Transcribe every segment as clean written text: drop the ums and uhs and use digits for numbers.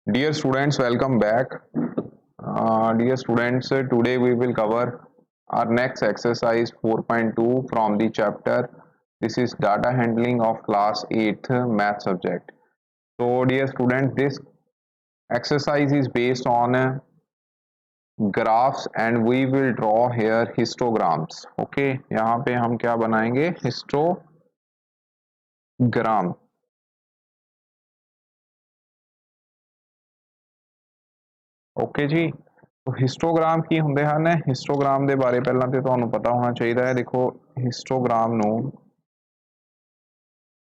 Dear students, welcome back. Dear students, today we will cover our next exercise 4.2 from the chapter. This is data handling of class 8th math subject. So, dear students, this exercise is based on graphs and we will draw here histograms. Okay, यहाँ पे हम क्या बनाएंगे? Histogram. Okay ਜੀ। Histogram ਕੀ ਹੁੰਦੇ ਹਨ? Histogram ਦੇ ਬਾਰੇ ਪਹਿਲਾਂ ਤੇ ਤੁਹਾਨੂੰ ਪਤਾ ਹੋਣਾ ਚਾਹੀਦਾ ਹੈ। ਦੇਖੋ, ਹਿਸਟੋਗ੍ਰਾਮ ਨੂੰ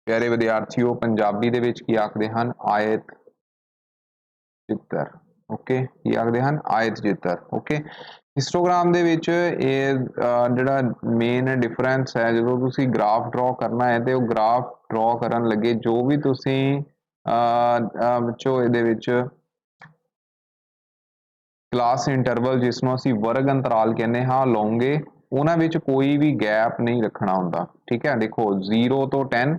ਪਿਆਰੇ ਵਿਦਿਆਰਥੀਓ ਪੰਜਾਬੀ ਦੇ ਵਿੱਚ ਕੀ ਆਖਦੇ ਹਨ? ਆਇਤ ਚਿੱਤਰ। ਓਕੇ, ਕੀ ਆਖਦੇ ਹਨ? ਆਇਤ ਚਿੱਤਰ। ਓਕੇ, ਹਿਸਟੋਗ੍ਰਾਮ ਦੇ ਵਿੱਚ ਇਹ ਜਿਹੜਾ ਮੇਨ ਡਿਫਰੈਂਸ ਹੈ, ਜਦੋਂ ਤੁਸੀਂ ਗ੍ਰਾਫ ਡਰਾ ਕਰਨਾ ਹੈ ਤੇ ਉਹ ਗ੍ਰਾਫ ਡਰਾ ਕਰਨ ਲੱਗੇ ਜੋ ਵੀ ਤੁਸੀਂ ਵਿੱਚੋਂ ਇਹਦੇ ਵਿੱਚ ਕਲਾਸ ਇੰਟਰਵਲ ਜਿਸ ਨੂੰ ਅਸੀਂ ਵਰਗ ਅੰਤਰਾਲ ਕਹਿੰਦੇ ਹਾਂ ਲਓਗੇ, ਉਹਨਾਂ ਵਿੱਚ ਕੋਈ ਵੀ ਗੈਪ ਨਹੀਂ ਰੱਖਣਾ ਹੁੰਦਾ। ਠੀਕ ਹੈ, ਦੇਖੋ 0 ਤੋਂ 10,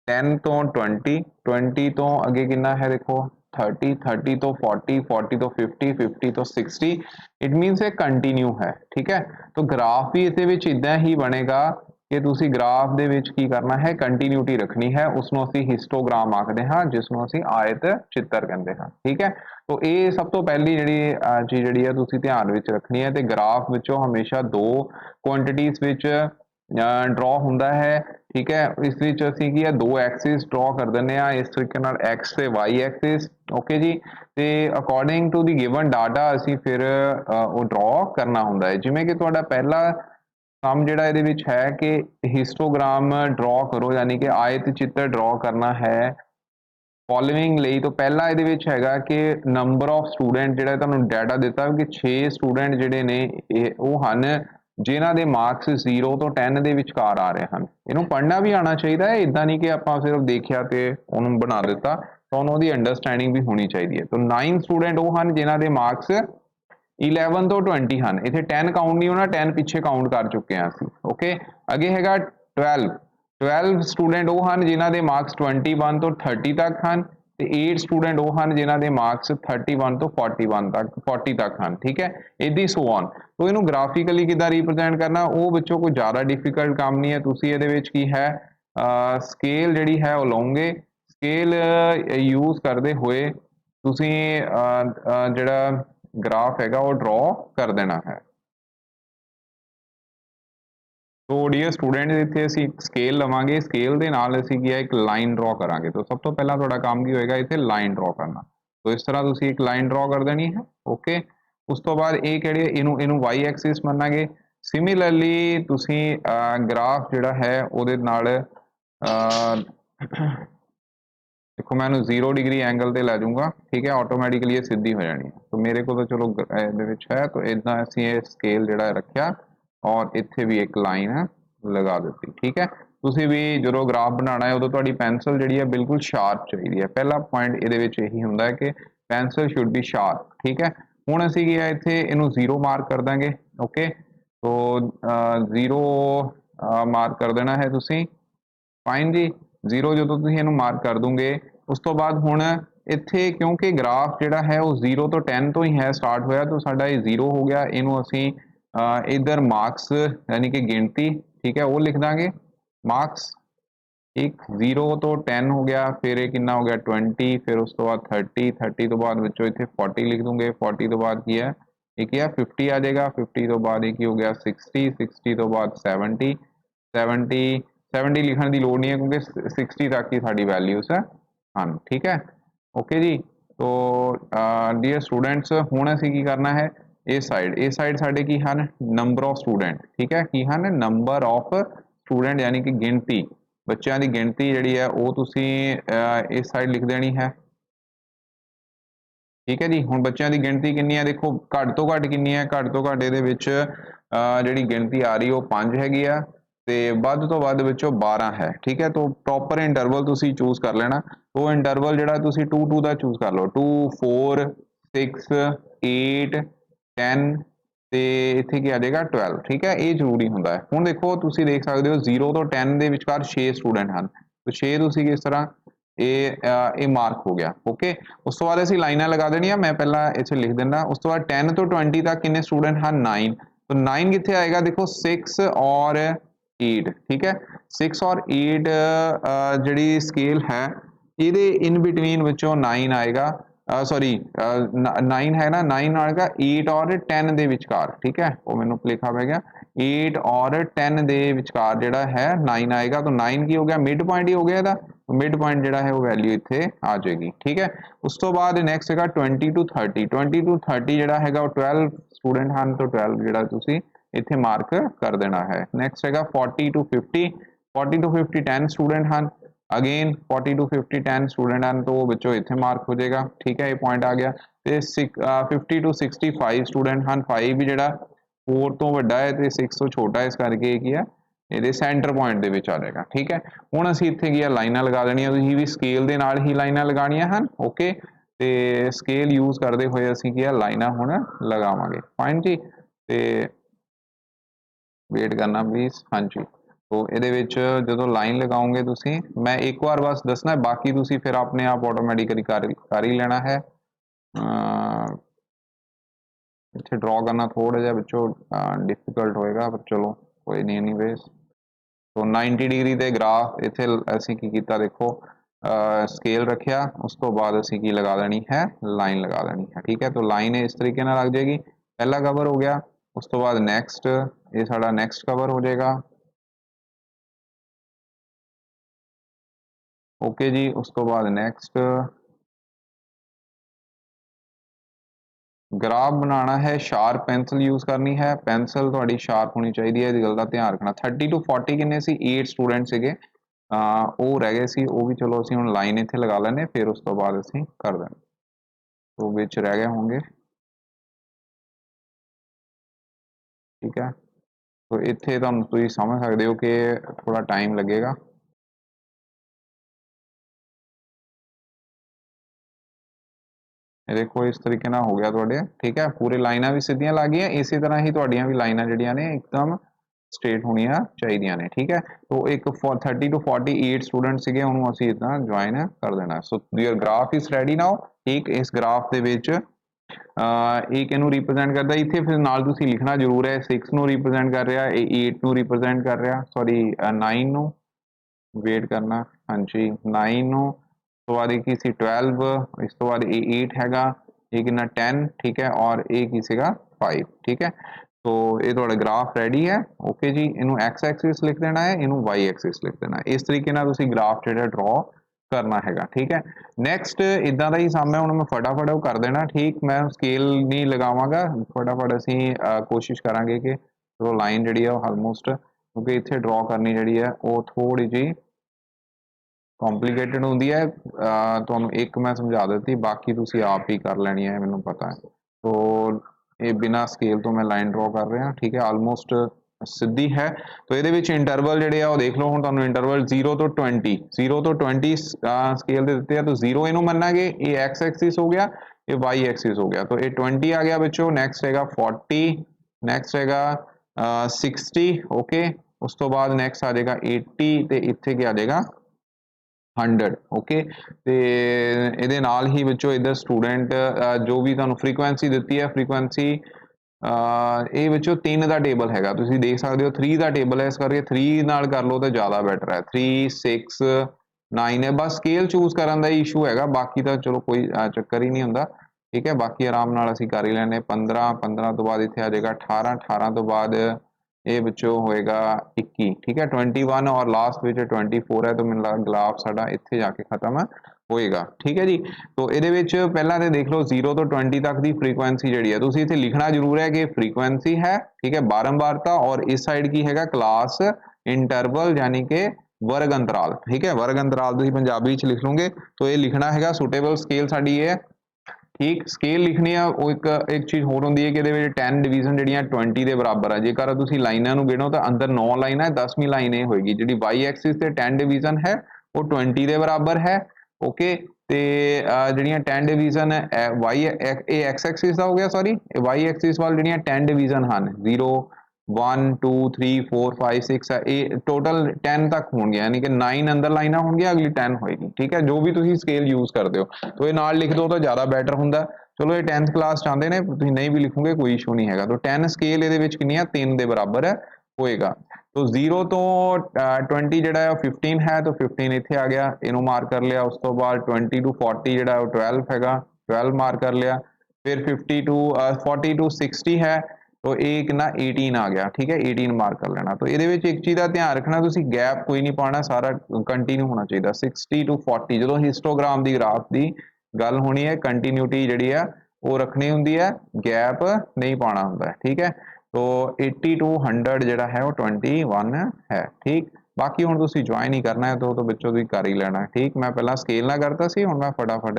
10 ਤੋਂ 20, 20 ਤੋਂ ਅੱਗੇ ਕਿੰਨਾ ਹੈ? ਦੇਖੋ 30, 30 ਤੋਂ 40, 40 ਤੋਂ 50, 50 ਤੋਂ 60। ਇਟ ਮੀਨਸ ਇਹ ਕੰਟੀਨਿਊ ਹੈ। ਠੀਕ ਹੈ, ਤਾਂ ਗ੍ਰਾਫ ਵੀ ਇਹਦੇ ਵਿੱਚ ਇਦਾਂ ਹੀ ਬਣੇਗਾ ਕਿ ਤੁਸੀਂ ਗ੍ਰਾਫ ਦੇ ਵਿੱਚ ਕੀ ਕਰਨਾ ਹੈ? ਕੰਟੀਨਿਊਟੀ ਰੱਖਣੀ ਹੈ। ਉਸ ਨੂੰ ਅਸੀਂ ਹਿਸਟੋਗ੍ਰਾਮ ਆਖਦੇ ਹਾਂ, ਜਿਸ ਨੂੰ ਅਸੀਂ ਆਇਤ ਚਿੱਤਰ ਕਹਿੰਦੇ ਹਾਂ। ਠੀਕ ਹੈ, ਤੋ ਇਹ ਸਭ ਤੋਂ ਪਹਿਲੀ ਜਿਹੜੀ ਚੀਜ਼ ਜਿਹੜੀ ਹੈ ਤੁਸੀਂ ਧਿਆਨ ਵਿੱਚ ਰੱਖਣੀ ਹੈ। ਤੇ ਗ੍ਰਾਫ ਵਿੱਚੋਂ ਹਮੇਸ਼ਾ ਦੋ ਕੁਆਂਟੀਟੀਜ਼ ਵਿੱਚ ਡਰਾ ਹੁੰਦਾ ਹੈ। ਠੀਕ ਹੈ, ਇਸ ਵਿੱਚ ਅਸੀਂ ਕੀ ਹੈ? ਦੋ ਐਕਸਿਸ ਡਰਾ ਕਰ ਦਿੰਦੇ ਹਾਂ ਇਸ ਤਰੀਕੇ ਨਾਲ, ਐਕਸ ਤੇ ਵਾਈ ਐਕਸਿਸ। ਓਕੇ ਜੀ, ਤੇ according to the given data ਅਸੀਂ ਫਿਰ ਉਹ ਡਰਾ ਕਰਨਾ ਹੁੰਦਾ ਹੈ। ਜਿਵੇਂ ਕਿ ਤੁਹਾਡਾ ਪਹਿਲਾ ਕੰਮ ਜਿਹੜਾ ਇਹਦੇ ਵਿੱਚ ਹੈ ਕਿ ਹਿਸਟੋਗ੍ਰਾਮ ਡਰਾ ਕਰੋ, ਯਾਨੀ ਕਿ ਆਇਤ ਚਿੱਤਰ ਡਰਾ ਕਰਨਾ ਹੈ ਫੋਲੋਇੰਗ ਲਈ। ਤੋਂ ਪਹਿਲਾਂ ਇਹਦੇ ਵਿੱਚ ਹੈਗਾ ਕਿ ਨੰਬਰ ਆਫ ਸਟੂਡੈਂਟ, ਜਿਹੜਾ ਤੁਹਾਨੂੰ ਡਾਟਾ ਦਿੱਤਾ ਕਿ 6 ਸਟੂਡੈਂਟ ਜਿਹੜੇ ਨੇ ਉਹ ਹਨ ਜਿਨ੍ਹਾਂ ਦੇ ਮਾਰਕਸ 0 ਤੋਂ 10 ਦੇ ਵਿਚਕਾਰ ਆ ਰਹੇ ਹਨ। ਇਹਨੂੰ ਪੜ੍ਹਨਾ ਵੀ ਆਉਣਾ ਚਾਹੀਦਾ ਹੈ, ਇਦਾਂ ਨਹੀਂ ਕਿ ਆਪਾਂ ਸਿਰਫ ਦੇਖਿਆ ਤੇ ਉਹਨੂੰ ਬਣਾ ਦਿੱਤਾ। ਤੁਹਾਨੂੰ ਉਹਦੀ ਅੰਡਰਸਟੈਂਡਿੰਗ ਵੀ ਹੋਣੀ ਚਾਹੀਦੀ ਹੈ। ਤਾਂ 9 ਸਟੂਡੈਂਟ ਉਹ ਹਨ ਜਿਨ੍ਹਾਂ ਦੇ ਮਾਰਕਸ 11 ਤੋਂ 20 ਹਨ। ਇੱਥੇ 10 ਕਾਊਂਟ ਨਹੀਂ ਹੋਣਾ, 10 ਪਿੱਛੇ ਕਾਊਂਟ ਕਰ ਚੁੱਕੇ ਹਾਂ ਅਸੀਂ। ਓਕੇ, ਅੱਗੇ ਹੈਗਾ 12 ਸਟੂਡੈਂਟ ਉਹ ਹਨ ਜਿਨ੍ਹਾਂ ਦੇ ਮਾਰਕਸ 21 ਤੋਂ 30 ਤੱਕ ਹਨ, ਤੇ 8 ਸਟੂਡੈਂਟ ਉਹ ਹਨ ਜਿਨ੍ਹਾਂ ਦੇ ਮਾਰਕਸ 31 ਤੋਂ 40 ਤੱਕ ਹਨ। ਠੀਕ ਹੈ, ਇਦਾਂ ਸੋ ਔਨ। ਤੋ ਇਹਨੂੰ ਗ੍ਰਾਫਿਕਲੀ ਕਿੱਦਾਂ ਰਿਪਰੈਜ਼ੈਂਟ ਕਰਨਾ, ਉਹ ਵਿੱਚੋਂ ਕੋਈ ਜ਼ਿਆਦਾ ਡਿਫਿਕਲਟ ਕੰਮ ਨਹੀਂ ਹੈ। ਤੁਸੀਂ ਇਹਦੇ ਵਿੱਚ ਕੀ ਹੈ, ਸਕੇਲ ਜਿਹੜੀ ਹੈ ਉਹ ਲਓਗੇ। ਸਕੇਲ ਯੂਜ਼ ਕਰਦੇ ਹੋਏ ਤੁਸੀਂ ਜਿਹੜਾ ਗ੍ਰਾਫ ਹੈਗਾ ਉਹ ਡਰਾ ਕਰ ਦੇਣਾ ਹੈ। ਸੋ ਡੀਅਰ ਸਟੂਡੈਂਟ, ਇੱਥੇ ਅਸੀਂ ਸਕੇਲ ਲਵਾਂਗੇ, ਸਕੇਲ ਦੇ ਨਾਲ ਅਸੀਂ ਕੀ ਹੈ ਇੱਕ ਲਾਈਨ ਡਰਾ ਕਰਾਂਗੇ। ਤਾਂ ਸਭ ਤੋਂ ਪਹਿਲਾਂ ਤੁਹਾਡਾ ਕੰਮ ਕੀ ਹੋਏਗਾ? ਇੱਥੇ ਲਾਈਨ ਡਰਾ ਕਰਨਾ। ਤਾਂ ਇਸ ਤਰ੍ਹਾਂ ਤੁਸੀਂ ਇੱਕ ਲਾਈਨ ਡਰਾ ਕਰ ਦੇਣੀ ਹੈ। ਓਕੇ, ਉਸ ਤੋਂ ਬਾਅਦ ਇਹ ਕਿਹੜੇ, ਇਹਨੂੰ ਵਾਈ ਐਕਸਿਸ ਮੰਨਾਂਗੇ। ਸਿਮਿਲਰਲੀ ਤੁਸੀਂ ਗ੍ਰਾਫ ਜਿਹੜਾ ਹੈ ਉਹਦੇ ਨਾਲ ਦੇਖੋ ਮੈਂ ਇਹਨੂੰ 0 ਡਿਗਰੀ ਐਂਗਲ ਤੇ ਲੈ ਜਾਊਂਗਾ। ਠੀਕ ਹੈ, ਆਟੋਮੈਟਿਕਲੀ ਇਹ ਸਿੱਧੀ ਹੋ ਜਾਣੀ ਹੈ। ਤਾਂ ਮੇਰੇ ਕੋਲ ਤਾਂ ਚਲੋ ਇਹਦੇ ਵਿੱਚ ਹੈ, ਤਾਂ ਇਦਾਂ ਅਸੀਂ ਇਹ ਸਕੇਲ ਜਿਹੜਾ ਰੱਖਿਆ ਔਰ ਇੱਥੇ ਵੀ ਇੱਕ ਲਾਈਨ ਲਗਾ ਦਿੱਤੀ। ਠੀਕ ਹੈ, ਤੁਸੀਂ ਵੀ ਜਦੋਂ ਗ੍ਰਾਫ ਬਣਾਉਣਾ ਹੈ ਉਦੋਂ ਤੁਹਾਡੀ ਪੈਨਸਲ ਜਿਹੜੀ ਹੈ ਬਿਲਕੁਲ ਸ਼ਾਰਪ ਚਾਹੀਦੀ ਹੈ। ਪਹਿਲਾ ਪੁਆਇੰਟ ਇਹਦੇ ਵਿੱਚ ਇਹੀ ਹੁੰਦਾ ਹੈ ਕਿ ਪੈਨਸਲ ਸ਼ੁੱਡ ਬੀ ਸ਼ਾਰਪ। ਠੀਕ ਹੈ, ਹੁਣ ਅਸੀਂ ਕੀ ਹੈ ਇੱਥੇ ਇਹਨੂੰ 0 ਮਾਰਕ ਕਰ ਦਾਂਗੇ। ਓਕੇ, ਤੋ 0 ਮਾਰਕ ਕਰ ਦੇਣਾ ਹੈ ਤੁਸੀਂ। ਫਾਈਨ ਜੀ, 0 ਜਦੋਂ ਤੁਸੀਂ ਇਹਨੂੰ ਮਾਰਕ ਕਰ ਦੋਗੇ, ਉਸ ਤੋਂ ਬਾਅਦ ਹੁਣ ਇੱਥੇ ਕਿਉਂਕਿ ਗ੍ਰਾਫ ਜਿਹੜਾ ਹੈ ਉਹ 0 ਤੋਂ 10 ਤੋਂ ਹੀ ਹੈ ਸਟਾਰਟ ਹੋਇਆ, ਤਾਂ ਸਾਡਾ ਇਹ 0 ਹੋ ਗਿਆ। ਇਹਨੂੰ ਅਸੀਂ इधर मार्क्स यानी कि गिनती, ठीक है, वो लिख देंगे मार्क्स। एक 0 तो 10 हो गया, फिर एक कितना हो गया 20, फिर उस तो बाद 30, 30 तो बाद बच्चों इतने 40 लिख दूंगे। 40 तो बाद की है एक 50 आ जाएगा। 50 तो बाद एक ही हो गया 60, 60 तो बाद 70, 70 70 लिखने की लोड़ नहीं है क्योंकि 60 तक ही साड़ी वैल्यूज है। हाँ, ठीक है, ओके जी। तो डियर स्टूडेंट्स, हुण असीं की करना है, इस साइड साडे की हन नंबर ऑफ स्टूडेंट। ठीक है, की हन नंबर ऑफ स्टूडेंट यानी कि गिनती, बच्चों की गिनती जिहड़ी है वो तुसीं इस साइड लिख देनी है। ठीक है जी, हुण बच्चों की गिनती कितनी है? देखो घट तो घट कितनी है? घट तो घट इहदे विच जिहड़ी गिनती आ रही है वो 5 हैगी आ, ते वध तो वध विचों 12 है। ठीक है, तो प्रॉपर इंटरवल तुसीं चूज कर लेना। तो इंटरवल जिहड़ा तुसीं 2 का चूज कर लो, 2 4 6 8 10 ਤੇ ਇੱਥੇ ਕੀ ਆ ਜਾਏਗਾ 12। ਠੀਕ ਹੈ, ਇਹ ਜ਼ਰੂਰੀ ਹੁੰਦਾ ਹੈ। ਹੁਣ ਦੇਖੋ ਤੁਸੀਂ ਦੇਖ ਸਕਦੇ ਹੋ 0 ਤੋਂ 10 ਦੇ ਵਿਚਕਾਰ 6 ਸਟੂਡੈਂਟ ਹਨ, ਤਾਂ 6 ਤੁਸੀਂ ਕਿਸ ਤਰ੍ਹਾਂ ਇਹ ਮਾਰਕ ਹੋ ਗਿਆ। ਓਕੇ, ਉਸ ਤੋਂ ਬਾਅਦ ਅਸੀਂ ਲਾਈਨਾਂ ਲਗਾ ਦੇਣੀਆਂ। ਮੈਂ ਪਹਿਲਾਂ ਇੱਥੇ ਲਿਖ ਦਿੰਦਾ। ਉਸ ਤੋਂ ਬਾਅਦ 10 ਤੋਂ 20 ਤੱਕ ਕਿੰਨੇ ਸਟੂडेंट ਹਨ? 9। तो 9 कितने आएगा? देखो 6 और 8। ठीक है, 6 और 8 ਜਿਹੜੀ स्केल है ਇਹਦੇ इन बिटवीन ਵਿੱਚੋਂ 9 ਆਏਗਾ। सॉरी 9 है ना, 9 आएगा 8 और 10 ਦੇ ਵਿਚਕਾਰ। ठीक है, ਉਹ ਮੈਨੂੰ ਭੁਲੇਖਾ ਪੈ ਗਿਆ। 8 और 10 ਦੇ ਵਿਚਕਾਰ ਜਿਹੜਾ ਹੈ 9 ਆਏਗਾ। तो 9 ਕੀ ਹੋ ਗਿਆ? ਮਿਡ ਪੁਆਇੰਟ ਹੀ ਹੋ ਗਿਆ ਇਹਦਾ। ਮਿਡ ਪੁਆਇੰਟ ਜਿਹੜਾ ਹੈ ਉਹ ਵੈਲਿਊ ਇੱਥੇ ਆ ਜਾਏਗੀ। ਠੀਕ ਹੈ, ਉਸ ਤੋਂ ਬਾਅਦ ਨੈਕਸਟ ਹੈਗਾ 20 to 30। 20 to 30 ਜਿਹੜਾ ਹੈਗਾ ਉਹ 12 ਸਟੂਡੈਂਟ ਹਨ। तो 12 ਜਿਹੜਾ ਤੁਸੀਂ ਇੱਥੇ ਮਾਰਕ ਕਰ ਦੇਣਾ ਹੈ। ਨੈਕਸਟ ਹੈਗਾ 40 to 50। 40 to 50 10 ਸਟੂਡੈਂਟ ਹਨ। अगेन 40 to 50 10 स्टूडेंट हैं, तो बच्चों इतने मार्क हो जाएगा। ठीक है, ये पॉइंट आ गया। तो 50 to 65 स्टूडेंट हैं। 5 भी जो 4 तो वड्डा है तो 6 तो छोटा है, इस करके की है ये सेंटर पॉइंट दे विच आ जाएगा। ठीक है, हुण असीं इत्थे की लाइनां लगा देणियां। तुसीं भी स्केल दे नाल ही लाइनां लगाणियां हन। ओके, तो स्केल यूज करते हुए असीं की लाइनां हुण लगावांगे। फाइन जी, तो वेट करना प्लीज़। हाँ जी, तो ਇਹਦੇ ਵਿੱਚ ਜਦੋਂ ਲਾਈਨ ਲਗਾਓਗੇ ਤੁਸੀਂ, ਮੈਂ ਇੱਕ ਵਾਰ ਬਸ ਦੱਸਣਾ, ਬਾਕੀ ਤੁਸੀਂ ਫਿਰ ਆਪਣੇ ਆਪ ਆਟੋਮੈਟਿਕਲੀ ਕਰ ਹੀ ਲੈਣਾ ਹੈ। ਇੱਥੇ ਡਰਾ ਕਰਨਾ ਥੋੜਾ ਜਿਹਾ ਵਿੱਚੋਂ ਡਿਫਿਕਲਟ ਹੋਏਗਾ, ਪਰ ਚਲੋ ਕੋਈ ਨਹੀਂ। ਐਨੀਵੇਜ਼, तो 90 डिग्री ਦੇ ਗ੍ਰਾਫ ਇੱਥੇ ਅਸੀਂ ਕੀ ਕੀਤਾ, ਦੇਖੋ स्केल रखिया, उस तो बाद असीं की लगा देनी है, लाइन लगा देनी है। ठीक है, तो लाइन इस तरीके नाल लग जाएगी। पहला कवर हो गया, उस तो बाद नैक्सट ये साडा नैक्सट कवर हो जाएगा। ओके जी, उस तो बाद नैक्सट ग्राफ बनाना है। शार्प पेंसिल यूज करनी है। पेंसिल थोड़ी शार्प होनी चाहिए, इस गल का ध्यान रखना। 30 to 40 किन्ने सी? 8 स्टूडेंट सीगे, वो रह गए सी, वो भी चलो असीं हुण लाइन इत्थे लगा लैने, फिर उस तो बाद असीं कर देना। तो विच रह गए होंगे। ठीक है, तो इत्थे तुहानूं तुसीं समझ सकते हो कि थोड़ा टाइम लगेगा। देखो इस तरीके ना हो गया थोड़े। ठीक है, पूरे लाइना भी सीधियां लग गई। इसी तरह ही तुहाडियां भी लाइना जिहड़ियां ने एकदम स्ट्रेट होनियां चाहिए ने। ठीक है, तो एक 30 to 48 स्टूडेंट सीगे, उन्होंने असीं इदां ज्वाइन कर देना। So your graph is ready now. ठीक, इस ग्राफ दे विच एक इनू रिप्रेजेंट करता, इत्थे फिर नाल तुसीं लिखना जरूर है। 6 नू रिप्रेजेंट कर रहा है, 8 नू रिप्रेजेंट कर रहा, सॉरी 9 नू, वेट करना। हाँ जी, 9 नू, तो बाद एक सी 12, इस तो बाद 8 हैगा, ये कितना 10। ठीक है, और एक ही सीगा 5। ठीक है, तो ये थोड़ा ग्राफ रेडी है। ओके जी, इनू एक्स एक्सिस लिख देना है, इनू वाई एक्सिस लिख देना है। इस तरीके नाल तुसीं ग्राफ जिहड़ा ड्रॉ करना हैगा। ठीक है, नैक्सट इदां दा ही सामने हुण मैं फटाफट वो कर देना। ठीक, मैं स्केल नहीं लगावांगा, फटाफट असीं कोशिश करांगे कि चलो लाइन जिहड़ी है ऑलमोस्ट, क्योंकि इत्थे ड्रॉ करनी जिहड़ी है वो थोड़ी जी कॉम्प्लीकेटेड होंदी है। तुहानूं एक मैं समझा दी, बाकी तुसीं आप ही कर लैनी है, मैनूं पता है। तो ये बिना स्केल तो मैं लाइन ड्रॉ कर रहा। ठीक है, ऑलमोस्ट सीधी है। तो ये इंटरवल जिहड़े आ देख लो। हुण तुहानूं इंटरवल 0 to 20, 0 to 20 स्केल दे दित्ते हैं, तो 0 इनू मन्नांगे, ये एक्स एक्सिस हो गया, ये वाई एक्सिस हो गया। तो ये 20 आ गया बच्चों। नैक्सट हैगा 40, नैक्सट हैगा 60। ओके, उस तो बाद नैक्सट आ जाएगा 80, तो इत्थे क्या आ जाएगा 100। ओके, तो ये नाल ही बच्चों इधर स्टूडेंट जो भी तुहानूं फ्रीकुएंसी दी है, फ्रीकुएंसी ये बच्चों 3 का टेबल हैगा, तुसीं देख सकते हो। 3 का टेबल है, इस करके 3 नाल कर लो तो ज़्यादा बैटर है। 3 6 9 है, बस स्केल चूज करन दा इशू हैगा, बाकी तो चलो कोई चक्कर ही नहीं हुंदा। ठीक है, बाकी आराम नाल असीं कर ही लैने। 15 15 तो बाद इत्थे आ जाएगा 18 18 तो बाद ये बच्चों होएगा 21। ठीक है, 21 और लास्ट में 24 है, तो मैनूं लगदा ग्राफ साडा इत्थे जाके खत्म होएगा। ठीक है जी, तो ये पहला तो देख लो 0 तो 20 तक की फ्रीकुएंसी जी है, तुसीं इत्थे लिखना जरूर है कि फ्रीकुएंसी है। ठीक है, बारंबारता, और इस साइड की हैगा क्लास इंटरवल, यानी कि वर्ग अंतराल। ठीक है, वर्ग अंतराल तुसीं पंजाबी च लिख लोगे, तो ये लिखना हैगा सुटेबल स्केल साडी है। ठीक, स्केल लिखनी है। वो एक चीज़ होर होंदी है कि 10 डिवीजन जिहड़ियां 20 के बराबर है। जेकर तुसीं लाइनां नूं गिणो तो अंदर 9 लाइन है, 10वीं लाइन ये होएगी जिहड़ी वाई एक्सिस ते 10 डिवीजन है वो 20 के बराबर है। ओके, ते जिहड़ियां 10 डिवीजन है वाई एक्स एक्सिस का हो गया, सॉरी वाई एक्सिस वाल जिहड़ियां 10 डिवीजन हैं 0 1 2 3 4 5 6 है, ये टोटल 10 तक होंगे, यानी कि 9 अंदर लाइना होंगी, अगली 10 होएगी। ठीक है, जो भी तुसी स्केल यूज करते हो तो ये नाल लिख दो तो ज़्यादा बैटर हुंदा। चलो ये 10th क्लास चाहते ने, तुसीं नहीं भी लिखोगे कोई इशू नहीं हैगा। तो 10 स्केल ये 3 ਦੇ ਬਰਾਬਰ है होएगा। तो 0 तो 20 ਜਿਹੜਾ है 15 है, तो 15 ਇੱਥੇ आ गया, ਇਹਨੂੰ मार्क कर लिया। उस तो बाद 20 to 40 ਜਿਹੜਾ 12 हैगा, 12 मार्क कर लिया। फिर 50 to 40 to 60 है, तो एक ना 18 आ गया। ठीक है, 18 मार्क कर लेना। तो ये एक चीज़ का ध्यान रखना, तुसी गैप कोई नहीं पाना, सारा कंटिन्यू होना चाहिए। 60 to 40 जो हिस्टोग्राम की ग्राफ की गल होनी है, कंटिन्यूटी जी है वो रखनी होंगी है, गैप नहीं पाना होंगे। ठीक है, तो 80 to 100 जोड़ा है वो 21 है। ठीक, बाकी हुण तुसीं ज्वाइन ही करना है तो बच्चों तुसीं कर ही लेना। ठीक, मैं पहला स्केल ना करता सी, हुण मैं फटाफट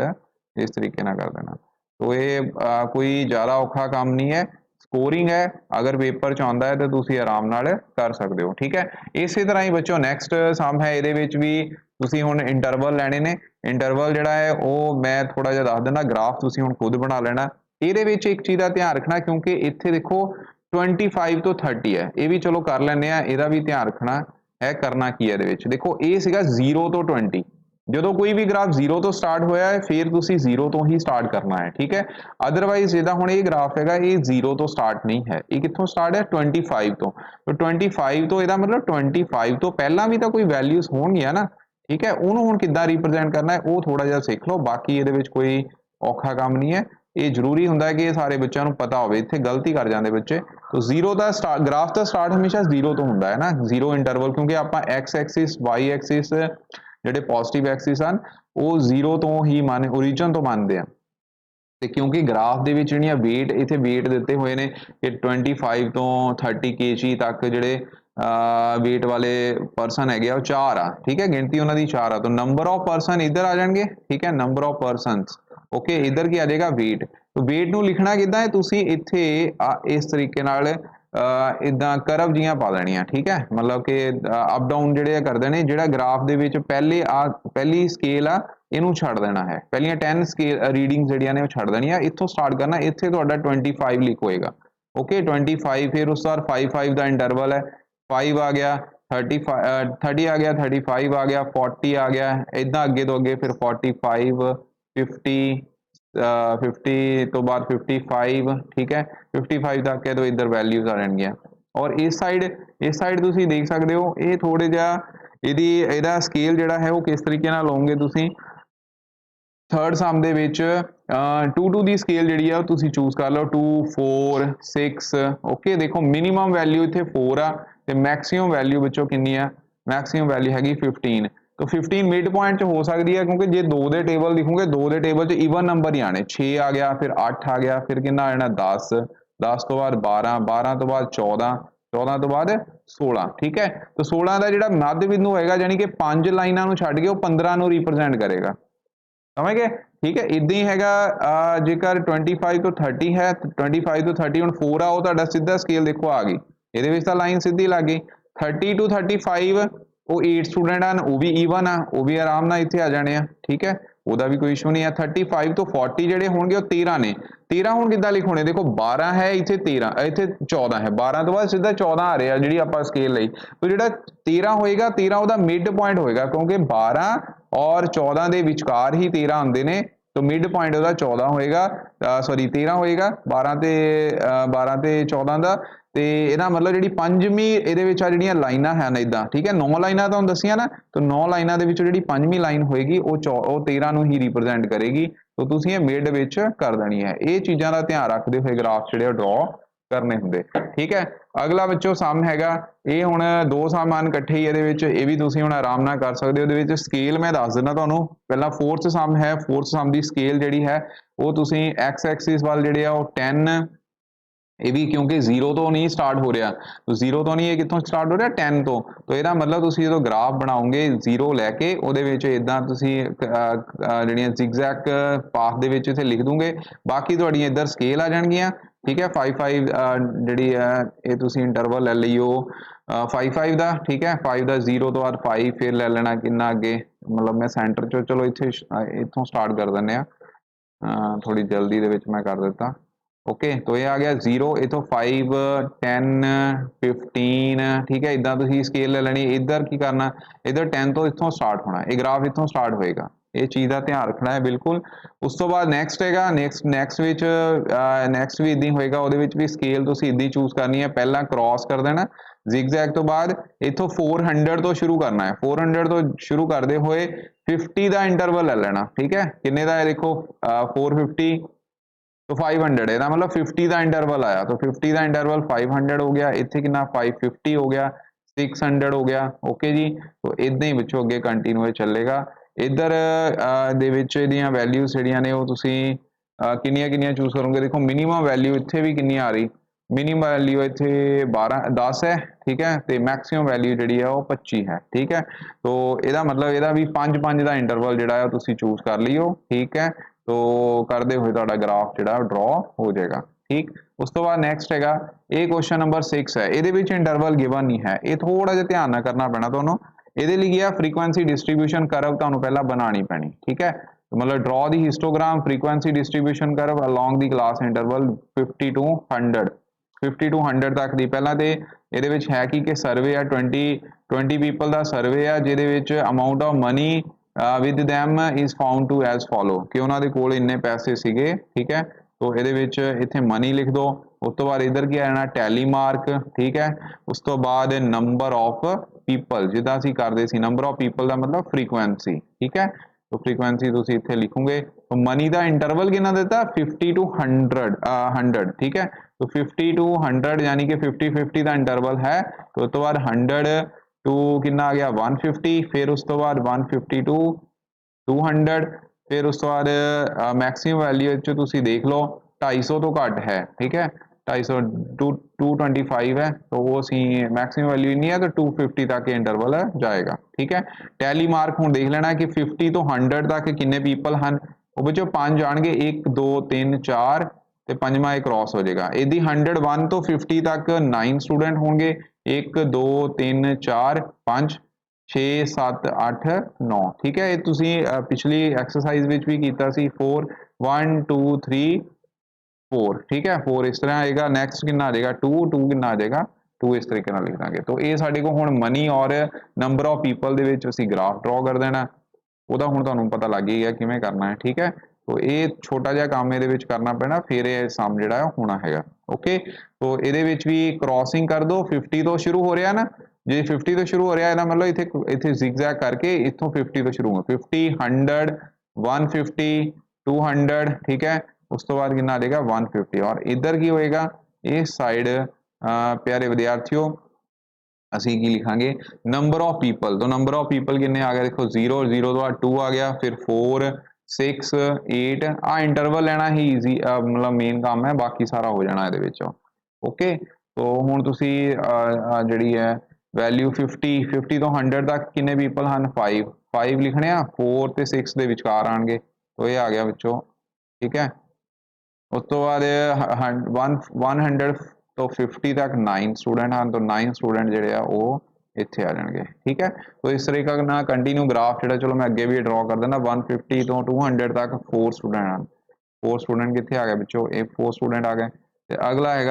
इस तरीके ना कर देना। तो ये कोई ज़्यादा औखा काम नहीं है, स्कोरिंग है, अगर पेपर च आउंदा है तो तुसीं आराम नाल कर सकते हो। ठीक है, इसी तरह ही बच्चों नैक्सट सम है, ये भी तुसीं हुण इंटरवल लैणे ने। इंटरवल जिहड़ा है वो मैं थोड़ा जिहा दस दिंदा, ग्राफ तुसीं हुण खुद बना लेना। ਇਹਦੇ ਵਿੱਚ एक चीज़ का ध्यान रखना, क्योंकि इत्थे देखो 25 तो 30 है, ये भी चलो कर लैंदे आ, ਇਹਦਾ भी ध्यान रखना है। करना की है ਇਹਦੇ ਵਿੱਚ, देखो ये सीगा 0 तो 20, ਜਦੋਂ कोई भी ग्राफ 0 तो स्टार्ट होया है फिर तुसी 0 तो ही स्टार्ट करना है। ठीक है, अदरवाइज जिदा हुण ये ग्राफ हैगा, ये 0 तो स्टार्ट नहीं है, ये कित्थों स्टार्ट है 25 तो। तो 25 तो ਇਹਦਾ मतलब 25 तो पहला भी तो कोई वैल्यूज होणगियां ना। ठीक है, ਉਹਨੂੰ ਹੁਣ ਕਿੱਦਾਂ रिप्रजेंट करना है वो थोड़ा जिहा सीख लो, बाकी ਇਹਦੇ ਵਿੱਚ कोई औखा काम नहीं है। ये जरूरी ਹੁੰਦਾ है कि ये सारे बच्चों को पता होवे, इत्थे गलती कर जाते बच्चे। तो 0 का स्टार्ट, ग्राफ का स्टार्ट हमेशा 0 तो ਹੁੰਦਾ है ना, 0 इंटरवल, क्योंकि आपां एक्स एक्सिस वाई एक्सिस ਜਿਹੜੇ पॉजिटिव एक्सिस ਹਨ ਉਹ 0 ਤੋਂ ਹੀ ओरिजिन तो ਮੰਨਦੇ ਆ। ਤੇ ਕਿਉਂਕਿ ਗ੍ਰਾਫ ਦੇ ਵਿੱਚ ਜਿਹੜੀਆਂ weight, ਇੱਥੇ weight ਦਿੱਤੇ ਹੋਏ ਨੇ ਕਿ 25 ਤੋਂ 30 kg ਤੱਕ ਜਿਹੜੇ weight वाले पर्सन है वो 4 आ। ठीक है, गिनती उन्होंने 4 आ, तो नंबर ऑफ पर्सन इधर आ जाएंगे। ठीक है, नंबर ऑफ पर्सनस, ओके, इधर की आ जाएगा वेट। तो वेट नूं लिखना किद्दां है, तुसीं इत्थे इस तरीके नाल इदां करव जियां पा देणियां। ठीक है, मतलब कि अप डाउन जिहड़े करदे ने, जिहड़ा ग्राफ दे विच पहली स्केल आ इहनूं छड्ड देना है, पहलियां 10 स्केल रीडिंग्स जिहड़ियां ने वो छड्ड देणियां, इत्थों स्टार्ट करना। इत्थे तुहाडा 25 लिख होएगा, ओके 25, फिर उस बाद 5 का इंटरवल है, 5 आ गया, 30 आ गया, 35 आ गया, 40 आ गया, इदां अगे तो अगे, फिर 45 50 50 तो बाद 55। ठीक है, 55 तक है तो इधर वैल्यूज आ जाएंगियां। और इस साइड तुसीं देख सकते हो, ये थोड़े जिहा ਇਹਦਾ स्केल जिहड़ा है वो किस तरीके नाल लओगे तुसीं। थर्ड सम ਦੇ ਵਿੱਚ 2 ਦੀ स्केल ਜਿਹੜੀ ਆ ਤੁਸੀਂ ਚੂਜ਼ कर लो, 2 4 6। ओके, देखो मिनिमम वैल्यू इत्थे 4 आ ਤੇ मैक्सिमम वैल्यू ਵਿੱਚੋਂ कितनी आ, मैक्सिमम वैल्यू हैगी 15। तो 15 मिड पॉइंट हो सकती है, क्योंकि जे 2 ਦੇ टेबल लिखोगे 2 ਦੇ टेबल च ईवन नंबर ही आने, 6 आ गया, फिर 8 आ गया, फिर कितना आ जाना 10, 10 तो बाद 12, 12 तो बाद 14, 14 तो बाद 16। ठीक है, तो 16 का जिहड़ा मध्य बिंदु होएगा, यानी कि 5 लाइनां नूं छड्ड के वो 15 नूं रिप्रजेंट करेगा। समझ गए? ठीक है, इदां ही हैगा जेकर 25 तो 30 है, 25 तो 30 हुण 4 आ, वो तुहाडा सीधा स्केल देखो आ गई, ਇਹਦੇ ਵਿੱਚ ਤਾਂ लाइन सीधी लग गई। 30 to 35 वो 8 स्टूडेंट हैं, वो भी ईवन आ, वो भी आराम नाल इत्थे आ जाने आ। ठीक है, ਉਹਦਾ भी कोई इशू नहीं है। 35 तो 40 ਜਿਹੜੇ ਹੋਣਗੇ ਉਹ 13 ਨੇ। 13 ਹੁਣ ਕਿੱਦਾਂ ਲਿਖੋਣੇ, ਦੇਖੋ 12 ਹੈ ਇੱਥੇ, 13 ਇੱਥੇ 14 ਹੈ, 12 ਤੋਂ ਬਾਅਦ ਸਿੱਧਾ 14 ਆ ਰਿਹਾ ਜਿਹੜੀ ਆਪਾਂ ਸਕੇਲ ਲਈ। तो ਜਿਹੜਾ 13 ਹੋਏਗਾ, 13 ਉਹਦਾ ਮਿਡ ਪੁਆਇੰਟ ਹੋਏਗਾ, ਕਿਉਂਕਿ 12 और 14 ਦੇ ਵਿਚਕਾਰ ਹੀ 13 ਆਉਂਦੇ ਨੇ। तो मिड पॉइंट ਉਹਦਾ 14 ਹੋਏਗਾ, सॉरी 13 ਹੋਏਗਾ, 12 ਤੇ 14 ਦਾ। ਤੇ ਇਹਦਾ ਮਤਲਬ ਜਿਹੜੀ ਪੰਜਵੀਂ ਇਹਦੇ ਵਿੱਚ ਆ ਜਿਹੜੀਆਂ ਲਾਈਨਾਂ ਹਨ ਇਦਾਂ। ਠੀਕ ਹੈ, 9 ਲਾਈਨਾਂ ਤੁਹਾਨੂੰ ਦੱਸੀਆਂ ਨਾ, ਤਾਂ 9 ਲਾਈਨਾਂ ਦੇ ਵਿੱਚੋਂ ਜਿਹੜੀ ਪੰਜਵੀਂ ਲਾਈਨ ਹੋਏਗੀ ਉਹ 13 ਨੂੰ ਹੀ ਰਿਪਰੈਜ਼ੈਂਟ ਕਰੇਗੀ। ਤਾਂ ਤੁਸੀਂ ਇਹ ਮਿਡ ਵਿੱਚ ਕਰ ਦੇਣੀ ਹੈ। ਇਹ ਚੀਜ਼ਾਂ ਦਾ ਧਿਆਨ ਰੱਖਦੇ ਹੋਏ ਗ੍ਰਾਫ ਜਿਹੜੇ ਡਰਾ ਕਰਨੇ ਹੁੰਦੇ। ठीक है, अगला बच्चों सम हैगा, ये हुण 2 सम आन इकट्ठे ही, ਇਹਦੇ ਵਿੱਚ ਇਹ भी तुसीं हुण आराम नाल कर सकदे हो। ਇਹਦੇ ਵਿੱਚ स्केल मैं दस दिना तुहानूं, पहला 4th सम है, 4th सम ਦੀ स्केल ਜਿਹੜੀ है वो तुसीं एक्स एक्सिस वाल ਜਿਹੜੇ ਆ ਉਹ 10, ये भी क्योंकि 0 तो नहीं स्टार्ट हो रहा, तो 0 तो नहीं, ये कितों स्टार्ट हो रहा 10 तो। तो ਇਹਦਾ मतलब तुसीं जो ग्राफ बनाओगे 0 लैके ਉਹਦੇ ਵਿੱਚ इदां तुसीं ਜਿਹੜੀਆਂ zigzag पाथ ਦੇ ਵਿੱਚ ਇੱਥੇ लिख दूंगे, बाकी ਤੁਹਾਡੀਆਂ ਇੱਧਰ स्केल आ जाणगीਆਂ। ठीक है, 5 ਜਿਹੜੀ है ये तुसीं इंटरवल ले लियो 5 ਦਾ। ठीक है, 5 ਦਾ 0 तो बाद 5 फिर ले लेना कितना अगे, मतलब मैं सेंटर चो, चलो इत्थे इत्थों स्टार्ट कर दिंदे आ, थोड़ी जल्दी दे विच मैं कर दिता। ओके तो ये आ गया 0 इथों 5 10 15 ठीक है इदा तुम स्केल ले लेनी इधर की करना इधर 10 तो इथों स्टार्ट होना ये ग्राफ इथों स्टार्ट होएगा ये चीज़ का ध्यान रखना है बिल्कुल उस तो बाद नैक्सट है नैक्सट भी इदा ही होएगा वो भी स्केल तुम इदा ही चूज करनी है पहला क्रॉस कर देना zigzag तो बाद इथों 400 तो शुरू करना है 400 तो शुरू करते हुए 50 का इंटरवल ले लेना ठीक है किन्ने का है देखो 450 तो 500 ਇਹਦਾ मतलब 50 ਦਾ ਇੰਟਰਵਲ ਆਇਆ तो 50 ਦਾ ਇੰਟਰਵਲ 500 ਹੋ ਗਿਆ ਇੱਥੇ ਕਿੰਨਾ 550 ਹੋ ਗਿਆ 600 ਹੋ ਗਿਆ ਓਕੇ ਜੀ तो ਇਦਾਂ ਹੀ ਵਿੱਚੋਂ ਅੱਗੇ ਕੰਟੀਨਿਊ ਇਹ ਚੱਲੇਗਾ ਇਧਰ ਦੇ ਵਿੱਚ ਇਹਦੀਆਂ ਵੈਲਿਊਜ਼ ਜਿਹੜੀਆਂ ਨੇ ਉਹ ਤੁਸੀਂ ਕਿੰਨੀਆਂ ਕਿੰਨੀਆਂ ਚੂਜ਼ ਕਰੋਗੇ ਦੇਖੋ ਮਿਨੀਮਮ ਵੈਲਿਊ ਇੱਥੇ ਵੀ ਕਿੰਨੀ ਆ ਰਹੀ मिनिमम वैल्यू इतने 10 है ठीक है तो मैक्सिमम वैल्यू जी है वो 25 है ठीक है तो यदा मतलब यदा भी 5 का इंटरवल जोड़ा है चूज कर लियो ठीक है तो करते हुए तो ग्राफ जो ड्रॉ हो जाएगा ठीक उस तो बाद नैक्सट है ये क्वेश्चन नंबर 6 है ये इंटरवल गिवन नहीं है ये थोड़ा जिहा ध्यान ना करना पैना तुहानूं ये लिखा फ्रीकुएंसी डिस्ट्रीब्यूशन करव तुहानूं पहला बनानी पैनी ठीक है मतलब draw the histogram frequency distribution curve along the class interval 50 to 100 50 to 100 तक दी पहला तो ये है कि सर्वे है 20 पीपल का सर्वे है जिहदे amount of money with them is found to as follow कि उन्होंने कोल इन्ने पैसे सीगे ठीक है तो ये इत्थे मनी लिख दो उस तो बाद इधर की आना टैली मार्क ठीक है उस तो बाद नंबर ऑफ पीपल जिदा असीं करदे सी नंबर ऑफ पीपल का मतलब फ्रीकुएंसी ठीक है तो फ्रीकुएंसी तुसीं इत्थे लिखोगे तो मनी का इंटरवल कितना देता 50 to 100 ठीक है तो 50 to 100 यानी कि 50-50 का इंटरवल है तो उस तो बाद 100 टू कितना आ गया 150 फिर उस तो बाद 150 to 200 फिर उस तो बाद मैक्सिमम वैल्यू तुसीं देख लो 250 तो घट है ठीक है 250 225 है तो वो सी मैक्सिमम वैल्यू नहीं है तो 250 तक इंटरवल जाएगा ठीक है टैली मार्क हुण देख लेना कि 50 तो 100 तक किन्ने पीपल हैं वो विचों 5 जाणगे 1 2 3 4 ते पंजवां एक क्रॉस हो जाएगा यदि 101 तो 50 तक 9 स्टूडेंट होंगे 1 2 3 4 5 6 7 8 9 ठीक है ये तुसीं पिछली एक्सरसाइज विच भी कीता सी 4 1 2 3 4 ठीक है 4 इस तरह आएगा नैक्सट कितना आ जाएगा 2 2 कितना आ जाएगा 2 इस तरीके नाल लिख देंगे तो ये साडे को हुण मनी और नंबर ऑफ पीपल दे विच असीं ग्राफ ड्रॉ कर देना ਉਹਦਾ ਹੁਣ ਤੁਹਾਨੂੰ ਪਤਾ ਲੱਗ ਹੀ ਗਿਆ ਕਿਵੇਂ ਕਰਨਾ ਹੈ ਠੀਕ ਹੈ तो ਇਹ ਛੋਟਾ ਜਿਹਾ ਕੰਮ ਇਹਦੇ ਵਿੱਚ ਕਰਨਾ ਪੈਣਾ ਫਿਰ ਇਹ ਸਮ ਜਿਹੜਾ ਹੋਣਾ ਹੈਗਾ ਓਕੇ तो ਇਹਦੇ ਵਿੱਚ ਵੀ ਕ੍ਰੋਸਿੰਗ ਕਰ ਦੋ 50 ਤੋਂ ਸ਼ੁਰੂ ਹੋ ਰਿਹਾ ਨਾ ਜੇ 50 ਤੋਂ ਸ਼ੁਰੂ ਹੋ ਰਿਹਾ ਇਹਦਾ ਮਤਲਬ ਇੱਥੇ zigzag ਕਰਕੇ ਇੱਥੋਂ 50 ਤੋਂ ਸ਼ੁਰੂ ਹੋਊਗਾ 50 100 150 200 ठीक है उस तो बाद कितना आ जाएगा 150 और इधर की होएगा इस साइड प्यारे विद्यार्थियों असी की लिखांगे नंबर ऑफ पीपल तो नंबर ऑफ पीपल किन्ने आ गया देखो 0 0 तो 2 आ गया फिर 4 6 8 आ इंटरवल लेना ही ईजी मतलब मेन काम है बाकी सारा हो जाना ये ओके तो हुण तुसी जिहड़ी है वैल्यू 50 50 तो 100 तक किन्ने पीपल हैं 5 5 लिखने 4 ते 6 दे विचकार आएंगे तो ये आ गया विचों ठीक है उस तो बाद 100 तो 50 तक 9 स्टूडेंट हैं तो 9 स्टूडेंट जोड़े वो इतने आ जाएंगे ठीक है तो इस तरीके ना कंटिन्यू ग्राफ जो चलो मैं अगे भी ड्रॉ कर देना 150 तो 200 तक 4 स्टूडेंट हैं 4 स्टूडेंट कितने आ गए बच्चों ये 4 स्टूडेंट आ गए तो अगला है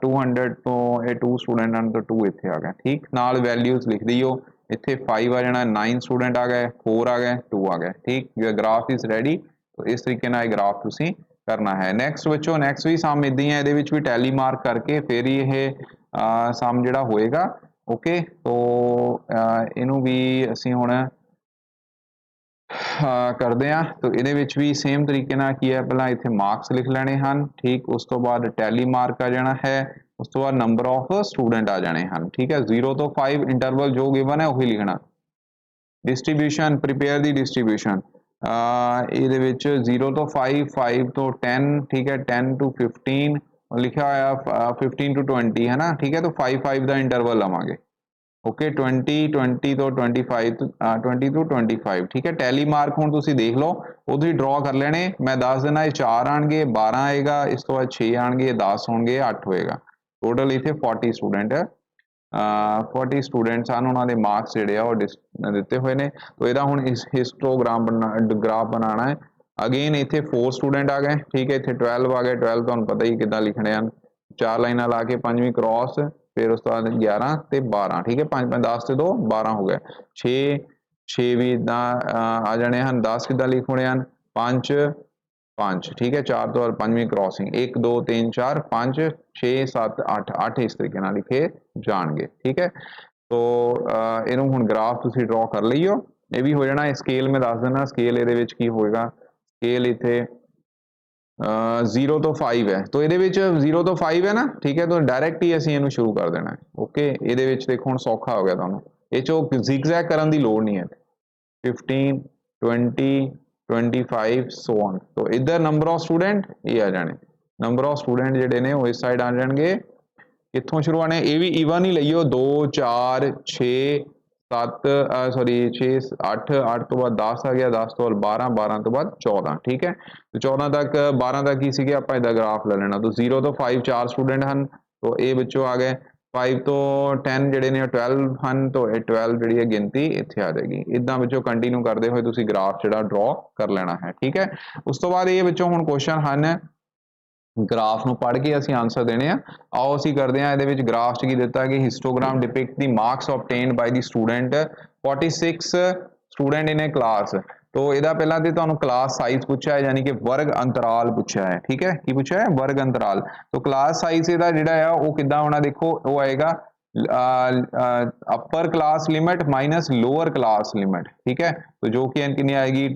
200 तो ये 2 स्टूडेंट हैं तो 2 इतने आ गए ठीक नाल वैल्यूज लिख दियो इतने 5 आ जाना 9 स्टूडेंट आ गए 4 आ गए 2 आ गए ठीक ग्राफ इज रेडी तो इस तरीके ना ग्राफ तुसी करना है नैक्सट बच्चों नैक्सट भी सम इदा ही है ये भी टैली मार्क करके फिर ये सम जोड़ा होएगा ओके तो इनू भी असी हुण करते हैं तो ये भी सेम तरीके ना की है पहला इतने मार्क्स लिख लेने हैं ठीक उस तो बाद टैली मार्क आ जाना है उस तो बाद नंबर ऑफ स्टूडेंट आ जाने हैं ठीक है 0 तो 5 इंटरवल जो गिवन है वही लिखना डिस्ट्रीब्यूशन प्रिपेयर दी डिस्ट्रीब्यूशन ਇਹਦੇ ਵਿੱਚ 0 ਤੋਂ 5 5 ਤੋਂ 10 ठीक है 10 to 15 लिखा होया 15 to 20 है ना ठीक है तो 5 5 का इंटरवल लवांगे ओके 20 20 तो 25 20 to 25 ठीक है टैली मार्क हुण तुसीं देख लो उधर ड्रॉ कर लेने मैं दस देना 4 आएंगे 12 आएगा इस तो बाद 6 आएंगे 10 होंगे 8 होएगा टोटल इतने 40 स्टूडेंट है 40 स्टूडेंट्स हैं उन्होंने मार्क्स जोड़े दिते हुए ने तो यदा हुण हिस्टोग्राम ग्राफ बनाना है अगेन इत्थे 4 स्टूडेंट आ गए, ठीक है, इत्थे 12 आ गए। 12 तुहानूं पता ही किद्दां लिखने हैं, 4 लाइनां ला के 5वीं क्रॉस, फिर उस तो बाद 11 ते 12, ठीक है, 5 5 10 ते 2 12 हो गए। 6 भी इदां आ जाने हैं। 10 किद्दां लिखने हैं, 5 5, ठीक है, 4 तो 5वीं क्रॉसिंग 1 2 3 4 5 6 7 8 8 इस तरीके नाल लिखे जाणगे, ठीक है। तो इहनूं हुण ग्राफ तुसीं ड्रॉ कर लईओ, ये भी हो जाना। स्केल मैं दस दिना, स्केल इहदे विच की होएगा, स्केल इत्थे 0 तो 5 है, तो ये 0 तो 5 है ना, ठीक है, तो डायरैक्ट ही असीं इहनूं शुरू कर देना है। ओके, ये देखो हुण सौखा हो गया तुहानूं, ये चो zigzag करन दी लोड़ नहीं है। 15 20 25 सो ऑन, तो इधर नंबर ऑफ स्टूडेंट ये आ जाने, नंबर ऑफ स्टूडेंट जिहड़े ने वो इस साइड आ जाणगे। कित्थों शुरू आने, ये भी ईवन ही लईओ, 2 4 6 7 सॉरी 6 8 8 तो बाद 10 आ गया, 10 तो बाद 12 12 तो बाद 14, ठीक है। तो 14 तक 12 तक ही सीगे, आपां इहदा ग्राफ ले लेना। तो 0 तो 5 4 स्टूडेंट हैं, तो ये बच्चों आ गए। 5 तो 10 ਜਿਹੜੇ ਨੇ 12 ਹਨ, तो ਇਹ 12 ਜਿਹੜੀ ਹੈ ਗਿਣਤੀ ਇੱਥੇ ਆ ਜਾਏਗੀ। ਇਦਾਂ ਬੱਚੋ ਕੰਟੀਨਿਊ ਕਰਦੇ ਹੋਏ ਤੁਸੀਂ ਗ੍ਰਾਫ ਜਿਹੜਾ ਡਰਾ ਕਰ ਲੈਣਾ ਹੈ, ਠੀਕ ਹੈ। ਉਸ ਤੋਂ ਬਾਅਦ ਇਹ ਬੱਚੋ ਹੁਣ ਕੁਐਸਚਨ ਹਨ, ग्राफ ਨੂੰ ਪੜ੍ਹ ਕੇ ਅਸੀਂ ਆਨਸਰ ਦੇਣੇ ਆ। ਆਓ ਅਸੀਂ ਕਰਦੇ ਹਾਂ। ਇਹਦੇ ਵਿੱਚ ਗ੍ਰਾਫ 'ਚ ਕੀ ਦਿੱਤਾ ਕਿ histogram depict the marks obtained by the student 46 student in a class. तो ਇਹਦਾ ਪਹਿਲਾਂ ਤੇ ਤੁਹਾਨੂੰ क्लास साइज पूछा है, यानी कि वर्ग अंतराल पूछा है, ठीक है। की पूछा है, वर्ग अंतराल। तो क्लास साइज ਇਹਦਾ ਜਿਹੜਾ ਆ ਉਹ ਕਿੱਦਾਂ ਹੋਣਾ, देखो वो आएगा upper class limit minus lower class limit, ठीक है। तो जो कि कितनी आएगी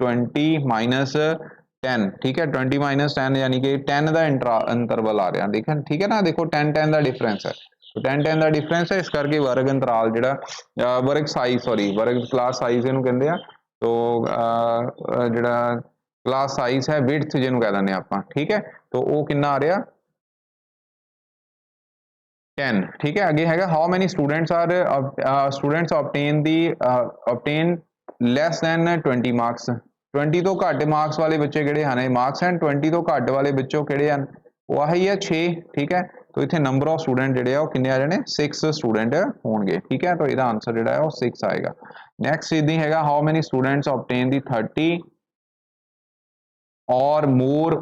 20 माइनस 10, ठीक है, 20 माइनस 10 यानी कि 10 का इंटरवल आ रहा, देखें, ठीक है ना। देखो 10 10 का डिफरेंस है, तो 10 10 का डिफरेंस है, इस करके वर्ग अंतराल जिहड़ा वर्ग साइज, सॉरी वर्ग क्लास साइज इहनूं कहंदे आ। तो जिहड़ा क्लास साइज है विड्थ जिहनूं कह दिंदे आपां, ठीक है। तो वो कितना आ रहा 10, ठीक है। आगे हैगा how many students are students obtain the obtain less than 20 marks. 20 तो घट मार्क्स वाले बच्चे किहड़े हैं, मार्क्स हैं 20 तो घट वाले बच्चों किहड़े हैं, वो आही है 6, ठीक है। तो इत्थे नंबर ऑफ स्टूडेंट जिहड़े आ किन्ने आ जाने 6 स्टूडेंट होणगे, ठीक है। तो इहदा आंसर जिहड़ा है वो 6 आएगा। नैक्सट इदां हैगा हाउ मैनी स्टूडेंट्स ऑब्टेन दी 30 और more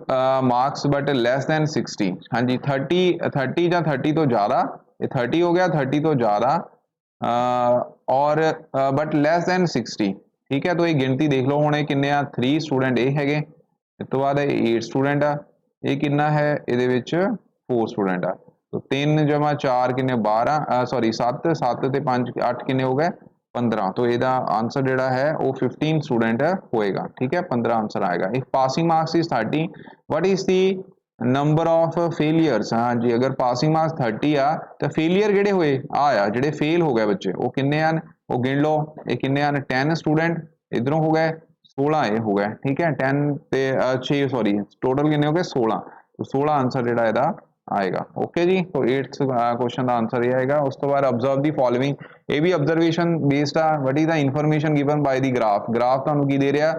marks but less than 60। हाँ जी, 30 या 30 तो ज़्यादा, ये 30 हो गया, 30 तो ज़्यादा और बट लैस दैन 60, ठीक है। तो ये गिनती देख लो हुणे किन्ने आ, 3 स्टूडेंट ये हैगे, इस तो बाद 8 स्टूडेंट आ, ये किन्ना है, ये 4 स्टूडेंट आ। तो 3 जमा 4 किन्ने 12, सॉरी 7 7 ते 5 8 किन्ने हो गए 15। तो ਇਹਦਾ आंसर ਜਿਹੜਾ है वो 15 स्टूडेंट होएगा, ठीक है, 15 आंसर आएगा। एक passing marks is 30, what is the number of failures. हाँ जी, अगर पासिंग मार्क्स 30 आ तो फेलियर किहड़े होए आ जिहड़े फेल हो गए बच्चे वो किन्ने हैं, वो गिन लो, ये किन्ने हैं 10 स्टूडेंट इधरों हो गए, 16 ये हो गए, ठीक है। 10 ते 6 सॉरी टोटल किन्ने हो गए 16, तो 16 आंसर जिहड़ा ਇਹਦਾ आएगा। ओके जी, तो 8th क्वेश्चन का आंसर ये आएगा। उस तो बाद ऑब्जर्व दी फॉलोइंग, ये भी ऑब्जर्वेशन बेस्ड आ। What is the information given by the graph. Graph ਤੁਹਾਨੂੰ ਕੀ ਦੇ ਰਿਹਾ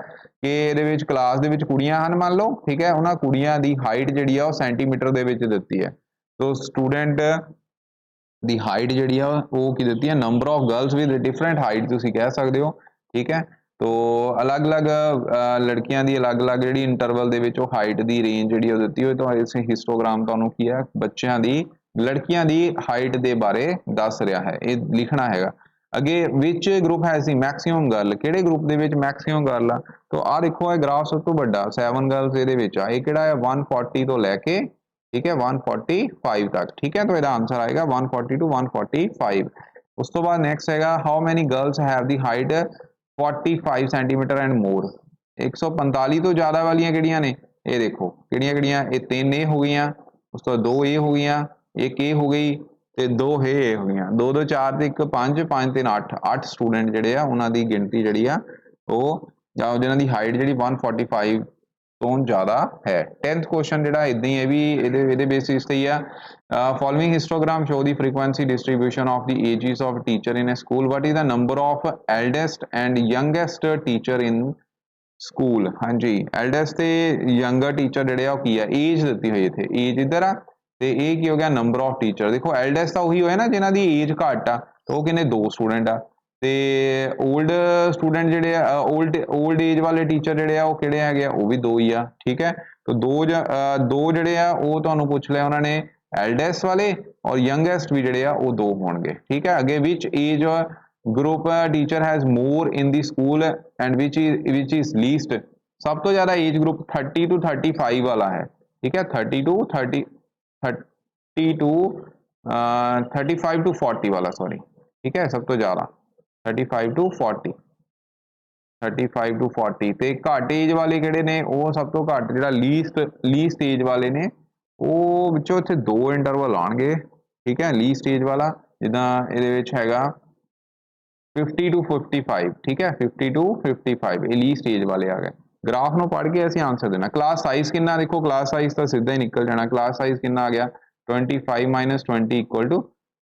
कि ਇਹਦੇ ਵਿੱਚ क्लास ਦੇ ਵਿੱਚ ਕੁੜੀਆਂ ਹਨ ਮੰਨ ਲਓ, ठीक है, ਉਹਨਾਂ ਕੁੜੀਆਂ ਦੀ ਹਾਈਟ ਜਿਹੜੀ ਆ ਉਹ ਸੈਂਟੀਮੀਟਰ ਦੇ ਵਿੱਚ ਦਿੱਤੀ ਹੈ। तो स्टूडेंट ਦੀ ਹਾਈਟ ਜਿਹੜੀ ਆ ਉਹ ਕੀ ਦਿੱਤੀ ਹੈ, number of girls with different height ਤੁਸੀਂ ਕਹਿ ਸਕਦੇ ਹੋ, ਠੀਕ ਹੈ। तो अलग-अलग लड़कियां दी अलग-अलग ਜਿਹੜੀ ਇੰਟਰਵਲ ਦੇ ਵਿੱਚ ਉਹ ਹਾਈਟ ਦੀ ਰੇਂਜ ਜਿਹੜੀ ਉਹ ਦਿੱਤੀ ਹੋਈ। ਤਾਂ ਇਸ ਹਿਸਟੋਗ੍ਰਾਮ ਤੁਹਾਨੂੰ ਕੀ ਹੈ, ਬੱਚਿਆਂ ਦੀ ਲੜਕੀਆਂ ਦੀ ਹਾਈਟ ਦੇ ਬਾਰੇ ਦੱਸ ਰਿਹਾ ਹੈ, ਇਹ ਲਿਖਣਾ ਹੈਗਾ। ਅੱਗੇ ਵਿਚ ਗਰੁੱਪ ਹੈ ਸੀ ਮੈਕਸਿਮਮ ਗਰਲ, ਕਿਹੜੇ ਗਰੁੱਪ ਦੇ ਵਿੱਚ ਮੈਕਸਿਮਮ ਗਰਲ ਆ। ਤਾਂ ਆਹ ਦੇਖੋ ਇਹ ਗ੍ਰਾਫ ਸਭ ਤੋਂ ਵੱਡਾ 7 ਗਰਲਸ ਇਹਦੇ ਵਿੱਚ ਆ। ਇਹ ਕਿਹੜਾ ਹੈ 140 ਤੋਂ ਲੈ ਕੇ, ठीक है, 145 तक, ठीक है। तो ਇਹਦਾ आंसर आएगा 140 to 145। ਉਸ ਤੋਂ ਬਾਅਦ ਨੈਕਸਟ ਹੈਗਾ how many girls have the height 45 centimetre and more. 145 तो ज़्यादा वालियां किहड़ियां ने, ये देखो किहड़ियां किहड़ियां, ये 3 ये हो गई, उस तो 2 ये हो गई, एक ये हो गई, तो 2 ये हो गई, 2 2 4 ते 1 5 5 3 8 8 स्टूडेंट जिहड़े आ उन्हां दी गिनती जिहड़ी आ वो जिन्हां दी हाइट जिहड़ी 145 तो ज़्यादा है। 10th क्वेश्चन जिहड़ा इदां ही है भी इहदे बेसिस ते ही आ। Following histogram show the frequency distribution of the ages of teacher in a school. What is the number of eldest and youngest teacher in school. हाँ जी, एल्डेस्ट ते यंगर टीचर जिहड़े आ की है एज दित्ती हुई इत्थे, एज इधर आ ते ये की हो गया नंबर ऑफ टीचर। देखो एल्डेस्ट तो उही होया ना जिन्हां दी एज घट आ, तो वो किन्ने 2 स्टूडेंट आ, ਤੇ ओल्ड स्टूडेंट ਜਿਹੜੇ ਆ ओल्ड ਏਜ ਵਾਲੇ ਟੀਚਰ ਜਿਹੜੇ ਆ ਉਹ ਕਿਹੜੇ ਹੈਗੇ ਆ, ਉਹ ਵੀ ਦੋ ਹੀ ਆ। ਠੀਕ ਹੈ, तो ਦੋ ਜਿਹੜੇ ਆ ਉਹ ਤੁਹਾਨੂੰ ਪੁੱਛ ਲਿਆ ਉਹਨਾਂ ਨੇ, एल्डेस्ट वाले और यंगेस्ट भी ਜਿਹੜੇ ਆ ਉਹ ਦੋ ਹੋਣਗੇ। ਠੀਕ ਹੈ, ਅੱਗੇ which age group teacher has more in the school and which is least, सब तो ज्यादा एज ग्रुप 30 to 35 वाला है। ठीक है, 35 to 40 वाला, सॉरी। ठीक है, सब तो ज्यादा 35 to 40 ਤੇ ਘੱਟ ਏਜ ਵਾਲੇ ਕਿਹੜੇ ਨੇ, ਉਹ ਸਭ ਤੋਂ ਘੱਟ ਜਿਹੜਾ ਲੀਸਟ ਏਜ ਵਾਲੇ ਨੇ, ਉਹ ਵਿੱਚੋਂ ਇੱਥੇ ਦੋ ਇੰਟਰਵਲ ਆਉਣਗੇ। ਠੀਕ ਹੈ, ਲੀਸਟ ਏਜ ਵਾਲਾ ਜਿੱਦਾਂ ਇਹਦੇ ਵਿੱਚ ਹੈਗਾ 50 to 55। ਠੀਕ ਹੈ, 50 to 55 ਇਹ ਲੀਸਟ ਏਜ ਵਾਲੇ ਆ ਗਏ। ਗ੍ਰਾਫ ਨੂੰ ਪੜ੍ਹ ਕੇ ਅਸੀਂ ਆਂਸਰ ਦੇਣਾ। ਕਲਾਸ ਸਾਈਜ਼ ਕਿੰਨਾ, ਦੇਖੋ ਕਲਾਸ ਸਾਈਜ਼ ਤਾਂ ਸਿੱਧਾ ਹੀ ਨਿਕਲ ਜਾਣਾ। ਕਲਾਸ ਸਾਈਜ਼ ਕਿੰਨਾ ਆ ਗਿਆ, 25 - 20 =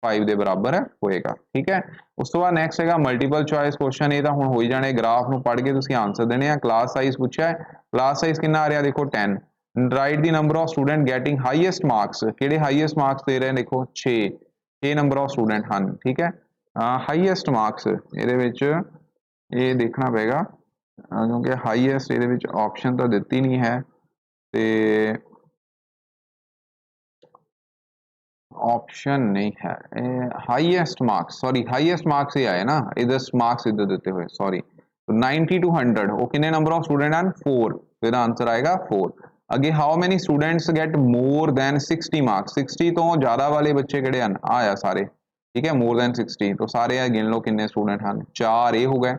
5 ਦੇ ਬਰਾਬਰ ਹੋਏਗਾ। ਠੀਕ ਹੈ, ਉਸ ਤੋਂ ਬਾਅਦ ਨੈਕਸਟ ਹੈਗਾ ਮਲਟੀਪਲ ਚੁਆਇਸ ਕੁਐਸਚਨ। ਇਹ ਤਾਂ ਹੁਣ ਹੋ ਹੀ ਜਾਣੇ, ਗ੍ਰਾਫ ਨੂੰ ਪੜ੍ਹ ਕੇ ਤੁਸੀਂ ਆਂਸਰ ਦੇਣੇ ਆ। ਕਲਾਸ ਸਾਈਜ਼ ਪੁੱਛਿਆ ਹੈ, ਕਲਾਸ ਸਾਈਜ਼ ਕਿੰਨਾ ਆ ਰਿਹਾ, ਦੇਖੋ 10। Right the number of student getting highest marks, ਕਿਹੜੇ ਹਾਈਐਸਟ ਮਾਰਕਸ ਦੇ ਰਹੇ, ਦੇਖੋ 6 ਨੰਬਰ ਆਫ ਸਟੂਡੈਂਟ ਹਨ। ਠੀਕ ਹੈ, ਹਾਈਐਸਟ ਮਾਰਕਸ ਇਹਦੇ ਵਿੱਚ ਇਹ ਦੇਖਣਾ ਪਏਗਾ ਕਿਉਂਕਿ ਹਾਈਐਸਟ ਇਹਦੇ ਵਿੱਚ ਆਪਸ਼ਨ ਤਾਂ ਦਿੱਤੀ ਨਹੀਂ ਹੈ, ਤੇ ऑप्शन नहीं है। Highest marks, sorry highest marks ही आए ना, इधर मार्क्स इधर देते हुए, सॉरी। तो 90 to 100 वो कितने नंबर ऑफ स्टूडेंट हैं, 4, फिर आंसर आएगा 4। अगे how many students get more than 60 marks, 60 तो ज़्यादा वाले बच्चे किहड़े हैं, आया सारे। ठीक है, मोर देन 60 तो सारे आ गिन लो किन्ने स्टूडेंट हैं, 4 ये हो गए,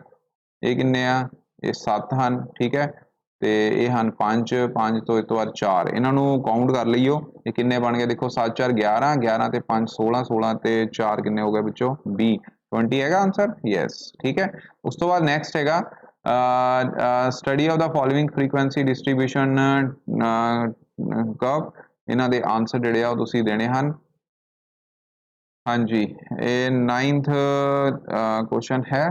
ये किन्ने आ, ये 7 हैं। ठीक है, ਤੇ ਇਹ ਹਨ 5 ਤੋਂ ਇਸ ਤੋਂ ਬਾਅਦ 4, ਇਹਨਾਂ ਨੂੰ ਕਾਊਂਟ ਕਰ ਲਈਓ, ਇਹ ਕਿੰਨੇ ਬਣ ਗਏ, ਦੇਖੋ 7 4 11, 11 ਤੇ 5 16, 16 ਤੇ 4 ਕਿੰਨੇ ਹੋ ਗਏ ਵਿੱਚੋਂ 20 ਹੈਗਾ ਆਨਸਰ, ਯੈਸ। ਠੀਕ ਹੈ, ਉਸ ਤੋਂ ਬਾਅਦ ਨੈਕਸਟ ਹੈਗਾ study of the following frequency distribution curve, ਇਹਨਾਂ ਦੇ ਆਨਸਰ ਜਿਹੜੇ ਆ ਉਹ ਤੁਸੀਂ ਦੇਣੇ ਹਨ। ਹਾਂਜੀ, ਇਹ 9th ਕੁਐਸਚਨ ਹੈ,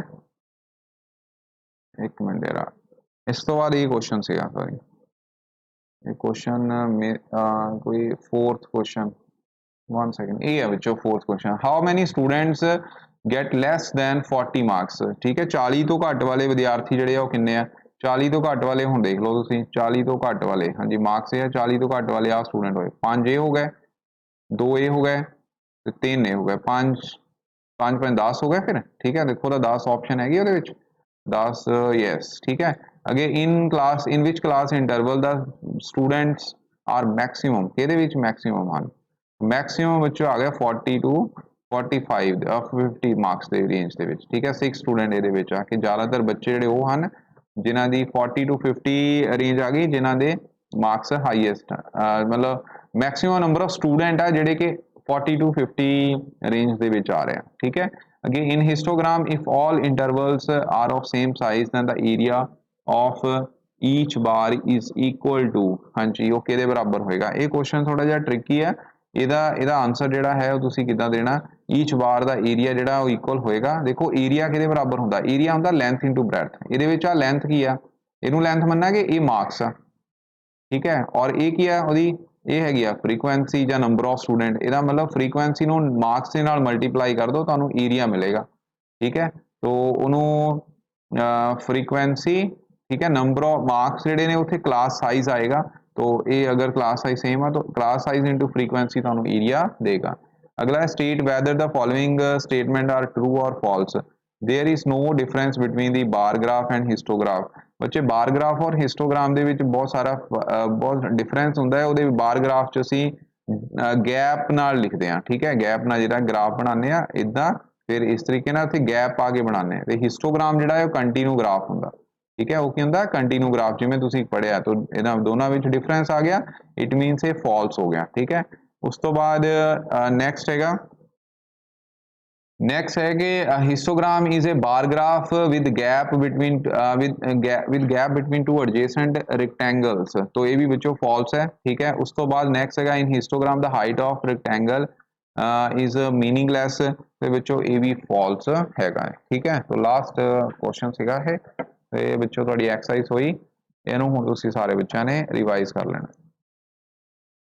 ਇੱਕ ਮਿੰਟ ਜਰਾ, ਇਸ ਤੋਂ ਬਾਅਦ ਇਹ ਕੁਐਸਚਨ ਸੀਗਾ, ਸੌਰੀ ਇਹ ਕੁਐਸਚਨ ਕੋਈ 4th ਕੁਐਸਚਨ, 1 ਸੈਕਿੰਡ, ਇਹ ਹੈ ਵਿੱਚੋਂ 4th question, how many students get less than 40 marks. ਠੀਕ ਹੈ, 40 ਤੋਂ ਘੱਟ ਵਾਲੇ ਵਿਦਿਆਰਥੀ ਜਿਹੜੇ ਆ ਉਹ ਕਿੰਨੇ ਆ, 40 ਤੋਂ ਘੱਟ ਵਾਲੇ ਹੁਣ ਦੇਖ ਲਓ ਤੁਸੀਂ, 40 ਤੋਂ ਘੱਟ ਵਾਲੇ, ਹਾਂਜੀ ਮਾਰਕਸ ਇਹ ਆ, 40 ਤੋਂ ਘੱਟ ਵਾਲੇ ਆ ਸਟੂਡੈਂਟ ਹੋਏ, 5 ਇਹ ਹੋ ਗਏ, 2 ਇਹ ਹੋ ਗਏ ਤੇ 3 ਇਹ ਹੋ ਗਏ, 5 10 ਹੋ ਗਏ ਫਿਰ। ਠੀਕ ਹੈ, ਦੇਖੋ ਤਾਂ 10 ਆਪਸ਼ਨ ਹੈਗੀ ਉਹਦੇ ਵਿੱਚ, 10 ਯੈਸ। ਠੀਕ ਹੈ, ਅੱਗੇ in which class interval the students are maximum, ਇਹਦੇ ਵਿੱਚ ਮੈਕਸਿਮਮ ਹਨ, ਮੈਕਸਿਮਮ ਵਿੱਚੋਂ ਆ ਗਿਆ 40 to 45 50 ਮਾਰਕਸ ਦੇ ਰੇਂਜ ਦੇ ਵਿੱਚ। ਠੀਕ ਹੈ, 6 ਸਟੂਡੈਂਟ ਇਹਦੇ ਵਿੱਚ ਆ ਕਿ ਜ਼ਿਆਦਾਤਰ ਬੱਚੇ ਜਿਹੜੇ ਉਹ ਹਨ ਜਿਨ੍ਹਾਂ ਦੀ 40 to 50 ਰੇਂਜ ਆ ਗਈ, ਜਿਨ੍ਹਾਂ ਦੇ ਮਾਰਕਸ ਹਾਈਐਸਟ ਮਤਲਬ ਮੈਕਸਿਮਮ ਨੰਬਰ ਆਫ ਸਟੂਡੈਂਟ ਆ ਜਿਹੜੇ ਕਿ 40 to 50 ਰੇਂਜ ਦੇ ਵਿੱਚ ਆ ਰਹੇ ਆ। ਠੀਕ ਹੈ, ਅੱਗੇ in histogram if all intervals are of same size then the area of each bar is equal to, ਹਾਂਜੀ ਉਹ ਕਿਹਦੇ ਬਰਾਬਰ ਹੋਏਗਾ। ਇਹ ਕੁਐਸਚਨ ਥੋੜਾ ਜਿਹਾ ਟ੍ਰਿਕੀ ਹੈ, ਇਹਦਾ ਆਨਸਰ ਜਿਹੜਾ ਹੈ ਉਹ ਤੁਸੀਂ ਕਿੱਦਾਂ ਦੇਣਾ, ਈਚ ਬਾਰ ਦਾ ਏਰੀਆ ਜਿਹੜਾ ਉਹ ਇਕੁਅਲ ਹੋਏਗਾ। ਦੇਖੋ ਏਰੀਆ ਕਿਹਦੇ ਬਰਾਬਰ ਹੁੰਦਾ, ਏਰੀਆ ਹੁੰਦਾ ਲੈਂਥ ਇਨਟੂ ਬ੍ਰੈਡਥ, ਇਹਦੇ ਵਿੱਚ ਆ ਲੈਂਥ ਕੀ ਆ, ਇਹਨੂੰ ਲੈਂਥ ਮੰਨਾਂਗੇ, ਇਹ ਮਾਰਕਸ ਆ। ਠੀਕ ਹੈ, ਔਰ ਇਹ ਕੀ ਆ ਉਹਦੀ, ਇਹ ਹੈਗੀ ਆ ਫ੍ਰੀਕੁਐਂਸੀ ਜਾਂ ਨੰਬਰ ਆਫ ਸਟੂਡੈਂਟ, ਇਹਦਾ ਮਤਲਬ ਫ੍ਰੀਕੁਐਂਸੀ ਨੂੰ ਮਾਰਕਸ ਦੇ ਨਾਲ ਮਲਟੀਪਲਾਈ ਕਰ ਦਿਓ ਤੁਹਾਨੂੰ ਏਰੀਆ ਮਿਲੇਗਾ। ਠੀਕ ਹੈ, ਤੋ ਉਹਨੂੰ ਫ੍ਰੀਕੁਐਂਸੀ, ठीक है, नंबर ऑफ मार्क्स ਜਿਹੜੇ ਨੇ ਉੱਥੇ क्लास साइज आएगा, तो ये अगर क्लास साइज सेम है तो क्लास साइज इंटू फ्रीक्वेंसी ਤੁਹਾਨੂੰ एरिया देगा। अगला है state whether the following statement are true or false, there is no difference between the bar graph and histogram। ਬੱਚੇ ਬਾਰ ਗ੍ਰਾਫ ਔਰ ਹਿਸਟੋਗ੍ਰਾਮ ਦੇ ਵਿੱਚ ਬਹੁਤ ਸਾਰਾ ਬਹੁਤ ਡਿਫਰੈਂਸ ਹੁੰਦਾ ਹੈ। ਉਹਦੇ ਬਾਰ ਗ੍ਰਾਫ 'ਚ ਅਸੀਂ ਗੈਪ ਨਾਲ ਲਿਖਦੇ ਹਾਂ। ਠੀਕ ਹੈ, ਗੈਪ ਨਾਲ ਜਿਹੜਾ ਗ੍ਰਾਫ ਬਣਾਉਂਦੇ ਆ ਇਦਾਂ, ਫਿਰ ਇਸ ਤਰੀਕੇ ਨਾਲ ਅਸੀਂ ਗੈਪ ਪਾ ਕੇ ਬਣਾਉਂਦੇ ਹਾਂ। ਤੇ ਹਿਸਟੋਗ੍ਰਾਮ ਜਿਹੜਾ ਹੈ ਉਹ ਕੰਟੀਨਿਊ ਗ੍ਰਾਫ ਹੁੰਦਾ। ठीक है, वो क्या होता है कंटिन्यू ग्राफ, जिमें तुसी पढ़िया तो इन्हां दोनों विच डिफरेंस आ गया, इट मीनस ये फॉल्स हो गया। ठीक है, उस तो बाद नेक्स्ट हैगा, नेक्स्ट है कि histogram is a bar graph with gap between with gap between two adjacent rectangles, तो ये भी बच्चों फॉल्स है। ठीक है, उस तो बाद नेक्स्ट हैगा in histogram the height of rectangle is meaningless, ते बच्चों ये भी फॉल्स हैगा। ठीक है, तो लास्ट क्वेश्चन हैगा है, ਇਹ ਵਿੱਚੋਂ ਤੁਹਾਡੀ ਐਕਸਰਸਾਈਜ਼ ਹੋਈ, ਇਹਨੂੰ ਹੁਣ ਤੁਸੀਂ ਸਾਰੇ ਬੱਚਿਆਂ ਨੇ ਰਿਵਾਈਜ਼ ਕਰ ਲੈਣਾ।